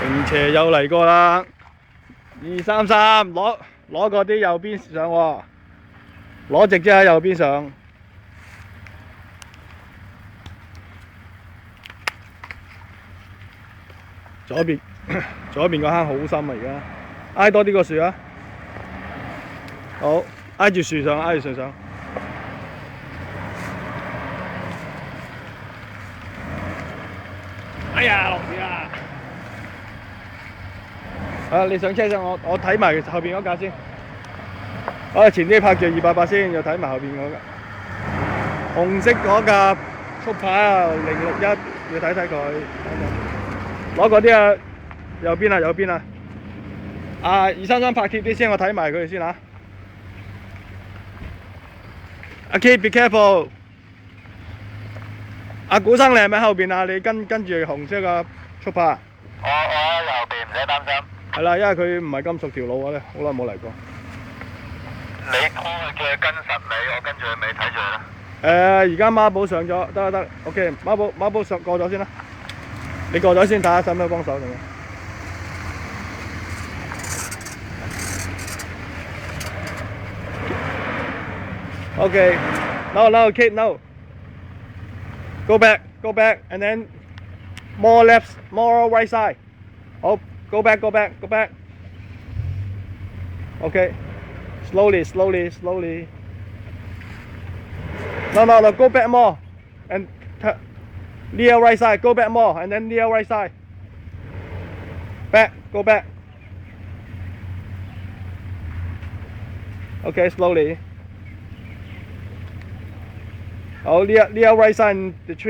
平斜又嚟過啦，233攞嗰啲右邊上喎，攞直啫喺右邊上。左邊個坑好深啊！而家挨多啲個樹啊！好，挨住樹上，挨住樹上。哎呀，落雨啦！你上車先，我睇埋後邊嗰架先。前啲拍住288先，又睇埋後邊嗰架。紅色嗰架速牌啊，061，要睇睇佢。攞嗰啲啊，右邊啊，右邊啊。233拍貼啲先，我睇埋佢哋先嚇。Keep be careful。古生你係咪喺後邊啊？你跟住紅色嘅速拍。我喺右邊，唔使擔心。係啦，因為佢唔係咁熟條路啊，好耐冇嚟過。你 call 佢叫佢跟實你，我跟住佢尾睇住佢啦。而家孖寶上咗，得 ，OK， 孖寶上過咗先啦。你過咗先睇下使唔使幫手咁樣。OK， no kid no。Go back, and then more left, more right side. 好 ，go back. Okay, slowly. No, go back more, and near right side. Go back more, and then near right side. Go back. Okay, slowly. 好，near right side in the tree.